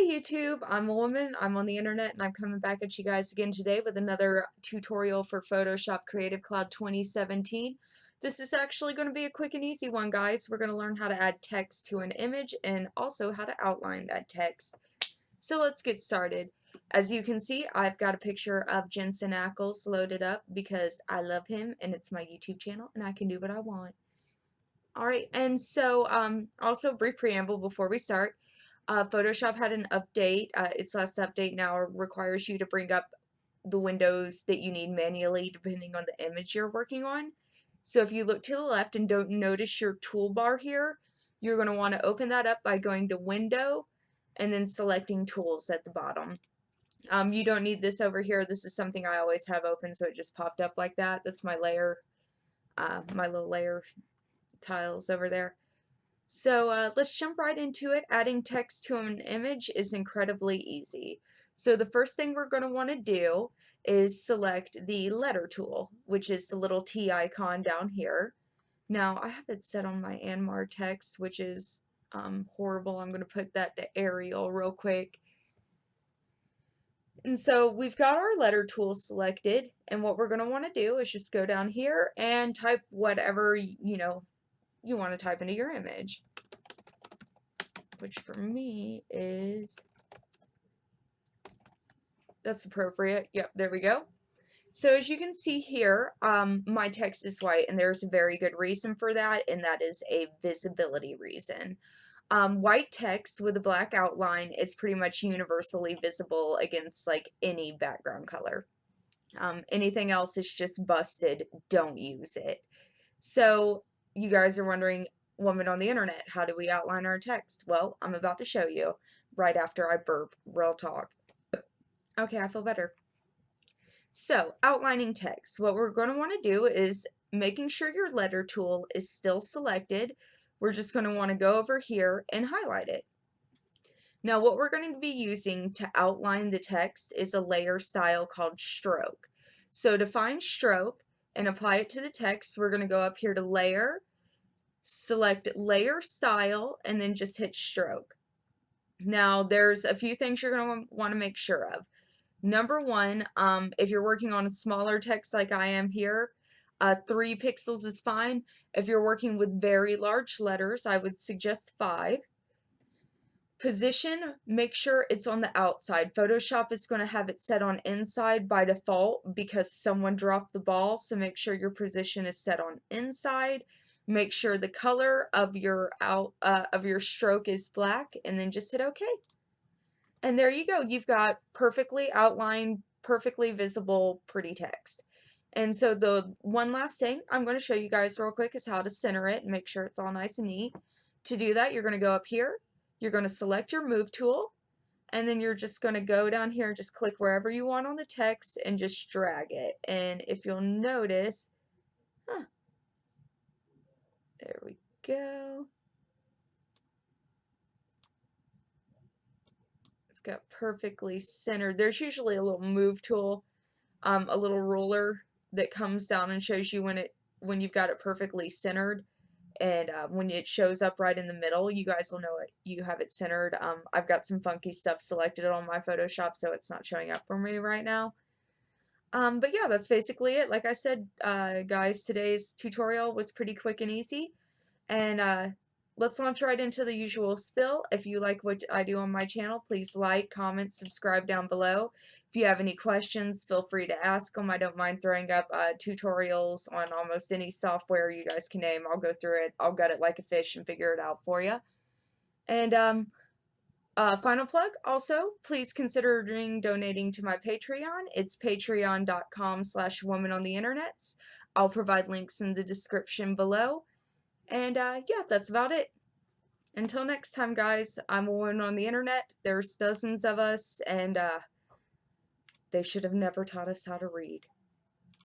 Hey YouTube, I'm a woman, I'm on the internet, and I'm coming back at you guys again today with another tutorial for Photoshop Creative Cloud 2017. This is actually going to be a quick and easy one, guys. We're going to learn how to add text to an image and also how to outline that text. So let's get started. As you can see, I've got a picture of Jensen Ackles loaded up because I love him and it's my YouTube channel and I can do what I want. Alright, and so also brief preamble before we start. Photoshop had an update. Its last update now requires you to bring up the windows that you need manually depending on the image you're working on. So if you look to the left and don't notice your toolbar here, you're going to want to open that up by going to Window and then selecting Tools at the bottom. You don't need this over here. This is something I always have open, so it just popped up like that. That's my layer, my little layer tiles over there. So let's jump right into it. Adding text to an image is incredibly easy. So the first thing we're going to want to do is select the letter tool, which is the little T icon down here. Now I have it set on my Anmar text, which is horrible. I'm going to put that to Arial real quick. And so we've got our letter tool selected, and what we're going to want to do is just go down here and type whatever you want to type into your image, which for me is, that's appropriate. Yep, there we go. So as you can see here, my text is white, and there's a very good reason for that, and that is a visibility reason. White text with a black outline is pretty much universally visible against like any background color. Anything else is just busted. Don't use it. So you guys are wondering, woman on the internet, how do we outline our text? Well, I'm about to show you right after I burp. Real talk. Okay, I feel better. So, outlining text. What we're going to want to do is making sure your letter tool is still selected. We're just going to want to go over here and highlight it. Now, what we're going to be using to outline the text is a layer style called stroke. So to find stroke and apply it to the text, we're going to go up here to Layer, select Layer Style, and then just hit Stroke. Now, there's a few things you're going to want to make sure of. Number one, if you're working on a smaller text like I am here, 3 pixels is fine. If you're working with very large letters, I would suggest 5. Position, make sure it's on the outside. Photoshop is going to have it set on inside by default because someone dropped the ball, so make sure your position is set on inside. Make sure the color of your stroke is black, and then just hit OK. And there you go. You've got perfectly outlined, perfectly visible, pretty text. And so the one last thing I'm going to show you guys real quick is how to center it and make sure it's all nice and neat. To do that, you're going to go up here. You're going to select your move tool, and then you're just going to go down here and just click wherever you want on the text and just drag it. And if you'll notice, there we go. It's got perfectly centered. There's usually a little move tool, a little ruler that comes down and shows you when you've got it perfectly centered. And when it shows up right in the middle, you guys will know you have it centered. I've got some funky stuff selected on my Photoshop, so it's not showing up for me right now. But yeah, that's basically it. Like I said, guys, today's tutorial was pretty quick and easy. And let's launch right into the usual spill. If you like what I do on my channel, please like, comment, subscribe down below. If you have any questions, feel free to ask them. I don't mind throwing up tutorials on almost any software you guys can name. I'll go through it. I'll gut it like a fish and figure it out for you. And final plug, also, please consider donating to my Patreon. It's patreon.com/womanontheinternets. I'll provide links in the description below. And yeah, that's about it. Until next time, guys, I'm a woman on the internet. There's dozens of us, and they should have never taught us how to read.